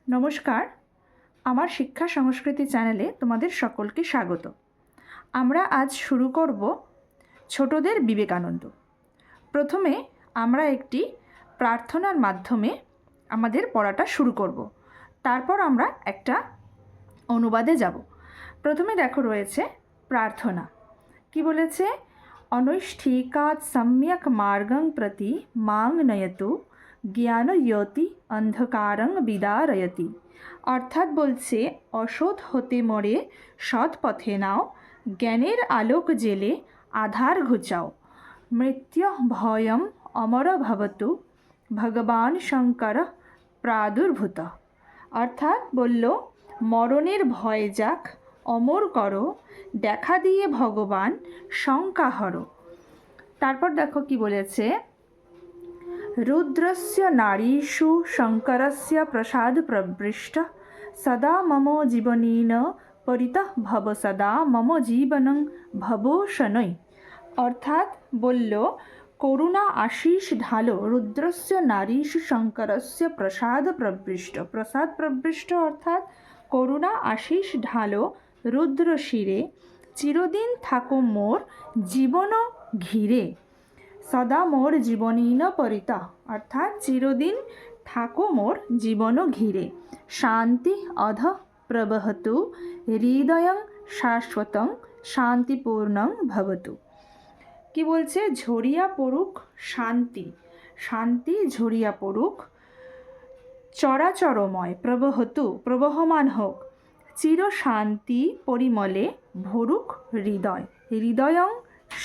নমস্কার, আমার শিক্ষা সংস্কৃতি চ্যানেলে তোমাদের সকলকে স্বাগত। আমরা আজ শুরু করব ছোটদের বিবেকানন্দ। প্রথমে আমরা একটি প্রার্থনার মাধ্যমে আমাদের পড়াটা শুরু করব। তারপর আমরা একটা অনুবাদে যাব। প্রথমে দেখো রয়েছে প্রার্থনা। কি বলেছে? অনৈষ্ঠিকাৎ সম্যক মার্গং প্রতি মাং নয়তু জ্ঞানজ্যোতি অন্ধকারং বিদারয়তি। অর্থাৎ বলছে, অসৎ হতে মরে সৎ পথে নাও, জ্ঞানের আলোক জেলে আধার ঘুচাও, মৃত্যু ভয়ম অমর ভবতু ভগবান শঙ্কর প্রাদুর্ভূত। অর্থাৎ বলল, মরণের ভয় যাক, অমর করো, দেখা দিয়ে ভগবান শঙ্কা হরো। তারপর দেখো কি বলেছে, রুদ্রস্য নারীষু শঙ্করস্য প্রসাদ প্রবৃষ্ট সদা মম জীবনেন পরিতঃ ভব সদা মম জীবনং ভবো শনৈ। অর্থাৎ বলল, করুণা আশীষ ঢালো, রুদ্রস্য নারীষু শঙ্করস্য প্রসাদ প্রবৃষ্ট। প্রসাদ প্রবৃষ্ট অর্থাৎ করুণা আশীষ ঢালো রুদ্র শিরে, চিরদিন থাকো মোর জীবন ঘিরে, সদা মোর জীবনীন পরিতা। অর্থাৎ চিরদিন থাকো মোর জীবন ঘিরে, শান্তি অধ প্রবহতু হৃদয়ং শাশ্বতং শান্তিপূর্ণং ভবতু। কি বলছে? ঝরিয়া পড়ুক শান্তি, শান্তি ঝরিয়া পড়ুক, চরাচরময় প্রবহতু প্রবহমান হোক, চির শান্তি পরিমলে ভরুক হৃদয়, হৃদয়ং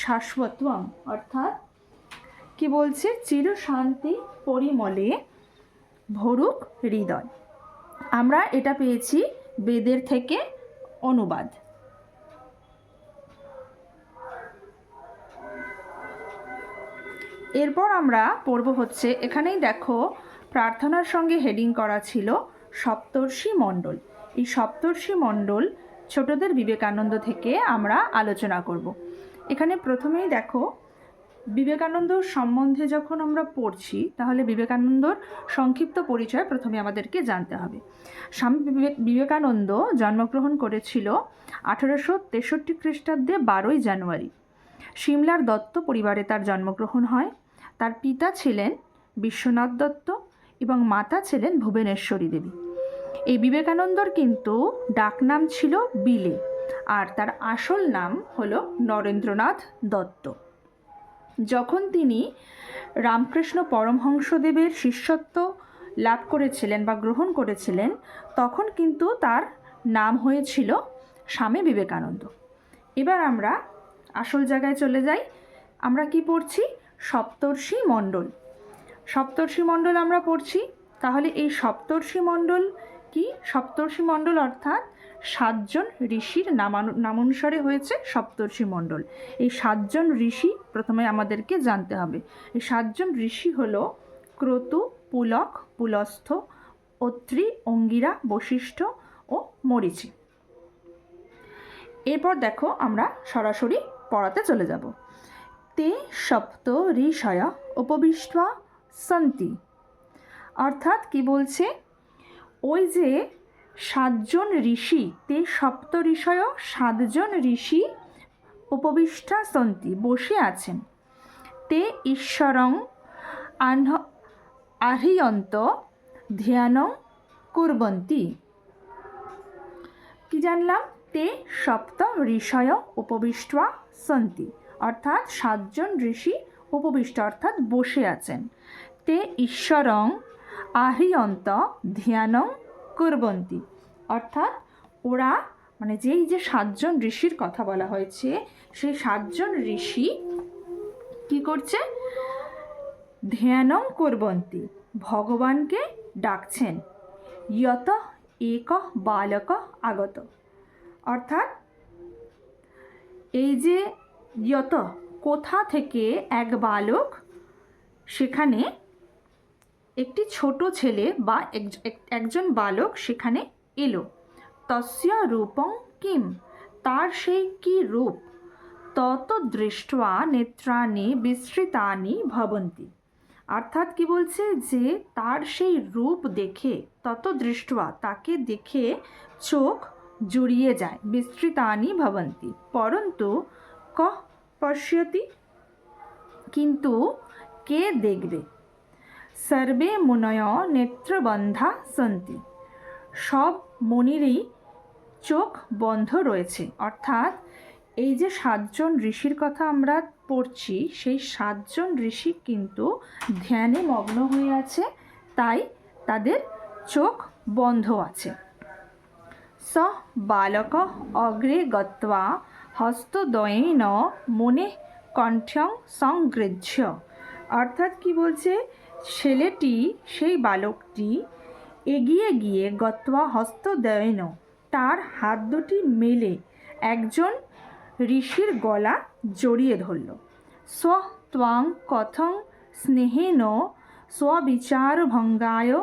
শাশ্বতং। অর্থাৎ কি বলছে? চির শান্তি পরিমলে ভরুক হৃদয়। আমরা এটা পেয়েছি বেদের থেকে অনুবাদ। এরপর আমরা পড়ব হচ্ছে, এখানেই দেখো প্রার্থনার সঙ্গে হেডিং করা ছিল সপ্তর্ষি মণ্ডল। এই সপ্তর্ষি মণ্ডল ছোটদের বিবেকানন্দ থেকে আমরা আলোচনা করব। এখানে প্রথমেই দেখো, বিবেকানন্দ সম্বন্ধে যখন আমরা পড়ছি তাহলে বিবেকানন্দর সংক্ষিপ্ত পরিচয় প্রথমে আমাদেরকে জানতে হবে। স্বামী বিবেকানন্দ জন্মগ্রহণ করেছিল 1863 খ্রিস্টাব্দে 12ই জানুয়ারি। সিমলার দত্ত পরিবারে তার জন্মগ্রহণ হয়। তার পিতা ছিলেন বিশ্বনাথ দত্ত এবং মাতা ছিলেন ভুবনেশ্বরী দেবী। এই বিবেকানন্দর কিন্তু ডাকনাম ছিল বিলে, আর তার আসল নাম হলো নরেন্দ্রনাথ দত্ত। যখন তিনি রামকৃষ্ণ পরমহংসদেবের শিষ্যত্ব লাভ করেছিলেন বা গ্রহণ করেছিলেন, তখন কিন্তু তার নাম হয়েছিল স্বামী বিবেকানন্দ। এবার আমরা আসল জায়গায় চলে যাই। আমরা কি পড়ছি? সপ্তর্ষি মণ্ডল। সপ্তর্ষি মণ্ডল আমরা পড়ছি। তাহলে এই সপ্তর্ষি মণ্ডল কি? সপ্তর্ষি মণ্ডল অর্থাৎ 7 জন ঋষির নামানুসারে হয়েছে সপ্তর্ষি মণ্ডল। এই 7 জন ঋষি প্রথমে আমাদেরকে জানতে হবে। এই 7 জন ঋষি হলো ক্রতু, পুলক, পুলস্থ, অত্রি, অঙ্গিরা, বশিষ্ঠ ও মরীচি। এরপর দেখো আমরা সরাসরি পড়াতে চলে যাব। তে সপ্ত ঋষয় উপবিষ্টা সন্তি। অর্থাৎ কি বলছে? ওই যে 7 জন ঋষি, তে সপ্ত ঋষয় 7 জন ঋষি উপবিষ্টা সন্তি বসে আছেন। তে ঈশ্বরং আহ্রিয়ন্ত ধ্যানং কুর্বন্তি। কি জানলাম? তে সপ্ত ঋষয় উপবিষ্টা সন্তি, অর্থাৎ 7 জন ঋষি উপবিষ্ট অর্থাৎ বসে আছেন। তে ঈশ্বরং আহ্রিয়ন্ত ধ্যানং কুর্বন্তি, অর্থাৎ ওরা মানে যেই যে 7 জন ঋষির কথা বলা হয়েছে, সেই 7 জন ঋষি কি করছে? ধ্যানং কুর্বন্তি, ভগবানকে ডাকছেন। ইয়ত এক বালক আগত। অর্থাৎ এই যে ইয়ত কোথা থেকে এক বালক, সেখানে একটি ছোট ছেলে বা একজন বালক সেখানে এলো। তস্য রূপং কিম, তার সেই কি রূপ? তত দৃष्ट्वा নেত্রাণি বিস্মৃতানি ভবন্তি। অর্থাৎ কি বলছে যে তার সেই রূপ দেখে তত দৃষ্ট্বা তাকে দেখে চোখ জুড়িয়ে যায়, বিস্তৃতানি ভবন্তি পরন্তু ক পশ্যতি, কিন্তু কে দেখবে, সর্বে মুনয় নেত্রবন্ধা সন্তি, সব মনিরই চোখ বন্ধ রয়েছে। অর্থাৎ এই যে 7জন ঋষির কথা আমরা পড়ছি, সেই 7জন ঋষি কিন্তু ধ্যানে মগ্ন হয়ে আছে, তাই তাদের চোখ বন্ধ আছে। স বালক অগ্রে গত্বা হস্তদ্বয়েন মনে কণ্ঠং সংগৃহ্য, অর্থাৎ কি বলছে, ছেলেটি সেই বালকটি এগিয়ে গিয়ে গত্বা হস্তদ্বয়েন, তার হাত দুটি মেলে একজন ঋষির গলা জড়িয়ে ধরল। স্ব ত্বাং কথং স্নেহেন স্ববিচারভঙ্গায়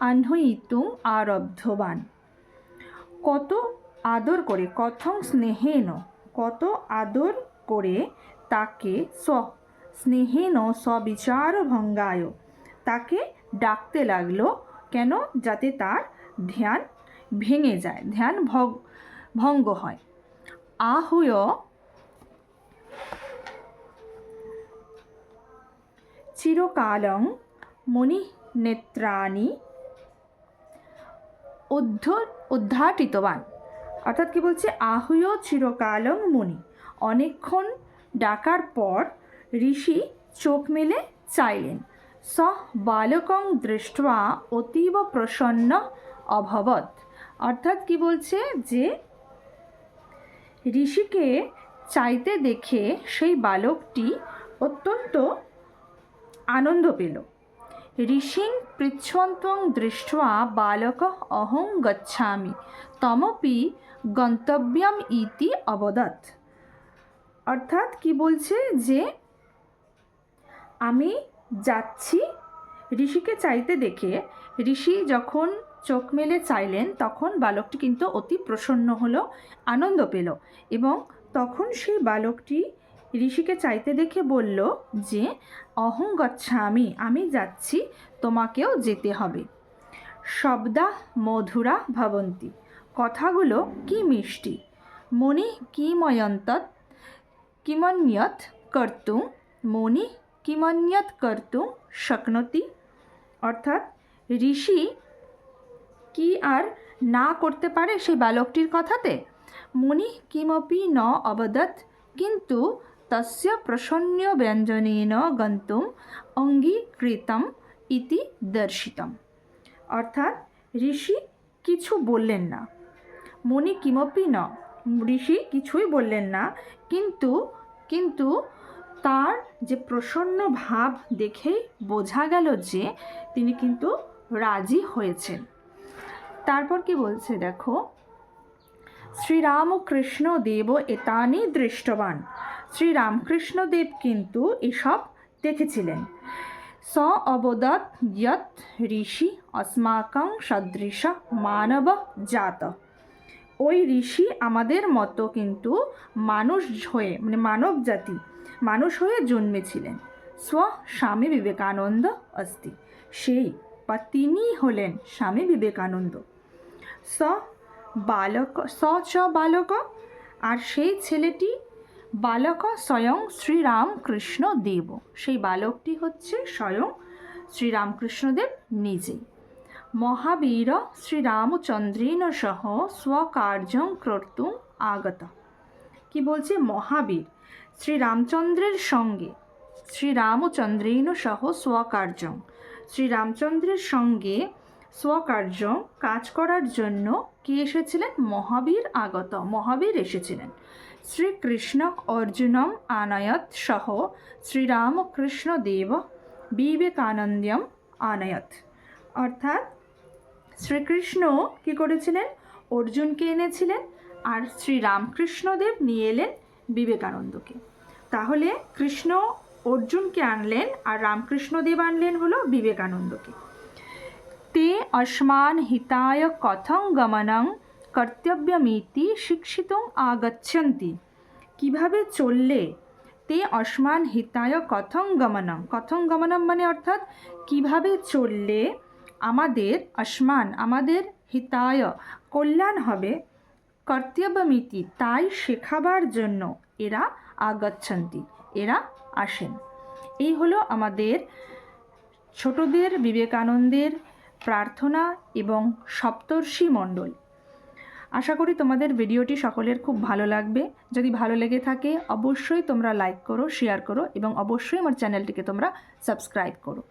আহ্নয়িতুম আরব্ধবান, কত আদর করে, কথং স্নেহেন, কত আদর করে তাকে, স্নেহেন স্ববিচারভঙ্গায়, তাকে ডাকতে লাগলো, কেন, যাতে তার ধ্যান ভেঙে যায়, ধ্যান ভঙ্গ হয়। আহুয় চিরকালং মনি নেত্রাণি উদ্ঘাটিতবান, অর্থাৎ কি বলছে, আহুয় চিরকালং মুনি, অনেকক্ষণ ডাকার পর ঋষি চোখ মেলে চাইলেন। স বালকং দৃष्ट्वा অতীব প্রসন্ন অভবৎ, অর্থাৎ কি বলছে যে ঋষিকে চাইতে দেখে সেই বালকটি অত্যন্ত আনন্দ পেল। ঋষিং পৃচ্ছন্ত্বং দৃष्ट्वा বালক অহং গচ্ছামি তমপি গন্তব্যম ইতি অবদৎ, অর্থাৎ কি বলছে যে আমি যাচ্ছি, ঋষিকে চাইতে দেখে ঋষি যখন চোখ মেলে চাইলেন তখন বালকটি কিন্তু অতি প্রসন্ন হলো, আনন্দ পেল, এবং তখন সেই বালকটি ঋষিকে চাইতে দেখে বলল যে অহং গচ্ছামি, আমি যাচ্ছি, তোমাকেও যেতে হবে। শব্দা মধুরা ভবন্তি, কথাগুলো কি মিষ্টি। মনি কিময়ন্তৎ কিমন্যৎ কর্তুম, মনি কিমন্যৎ কর্তুম শক্নোতি, অর্থাৎ ঋষি কি আর না করতে পারে সেই বালকটির কথাতে। মুনি কিমপি ন অবদৎ কিন্তু তস্য প্রসন্ন ব্যঞ্জনেন গন্তুম অঙ্গীকৃতম ইতি দর্শিতম, অর্থাৎ ঋষি কিছু বললেন না। মুনি কিমপি ন, ঋষি কিছুই বললেন না, কিন্তু তার যে প্রসন্ন ভাব দেখেই বোঝা গেল যে তিনি কিন্তু রাজি হয়েছেন। তারপর কি বলছে দেখো, শ্রীরামকৃষ্ণ দেব এতানি দৃষ্টবান, শ্রীরামকৃষ্ণদেব কিন্তু এসব দেখেছিলেন। স অবদৎ যৎ ঋষি অস্মাকং সদৃশ মানব জাত, ওই ঋষি আমাদের মতো কিন্তু মানুষ হয়ে, মানে মানব জাতি, মানুষ হয়ে জন্মেছিলেন। স্ব স্বামী বিবেকানন্দ অস্তি, সেই বা তিনি হলেন স্বামী বিবেকানন্দ। স বালক, স চ বালক, আর সেই ছেলেটি বালক স্বয়ং শ্রীরামকৃষ্ণ দেব, সেই বালকটি হচ্ছে স্বয়ং শ্রীরামকৃষ্ণদেব নিজেই। মহাবীর শ্রীরামচন্দ্রেণ সহ স্বকার্যং কর্তুম আগত, কি বলছে, মহাবীর শ্রীরামচন্দ্রের সঙ্গে, শ্রীরামচন্দ্রেণ সহ স্বকার্যং, শ্রীরামচন্দ্রের সঙ্গে স্বকার্য কাজ করার জন্য কে এসেছিলেন, মহাবীর আগত, মহাবীর এসেছিলেন। শ্রীকৃষ্ণ অর্জুনম আনয়ত সহ শ্রীরামকৃষ্ণদেব বিবেকানন্দম আনয়ত, অর্থাৎ শ্রীকৃষ্ণ কি করেছিলেন, অর্জুনকে এনেছিলেন, আর শ্রীরামকৃষ্ণদেব নিয়ে এলেন বিবেকানন্দকে। তাহলে কৃষ্ণ অর্জুনকে আনলেন আর রামকৃষ্ণদেব আনলেন হলো বিবেকানন্দকে। তে অস্মান হিতায় কথং গমনং কর্তব্যমিতি শিক্ষিতুং আগচ্ছন্তি, কিভাবে চললে তে অস্মান হিতায় কথং গমনম। কথং গমনম মানে অর্থাৎ কিভাবে চললে আমাদের অস্মান আমাদের হিতায় কল্যাণ হবে, কর্তব্যমিতি তাই শেখাবার জন্য এরা আগচ্ছন্তি এরা আসেন। এই হলো আমাদের ছোটদের বিবেকানন্দের প্রার্থনা এবং সপ্তর্ষি মণ্ডল। আশা করি তোমাদের ভিডিওটি সকলের খুব ভালো লাগবে। যদি ভালো লেগে থাকে অবশ্যই তোমরা লাইক করো, শেয়ার করো এবং অবশ্যই আমার চ্যানেলটিকে তোমরা সাবস্ক্রাইব করো।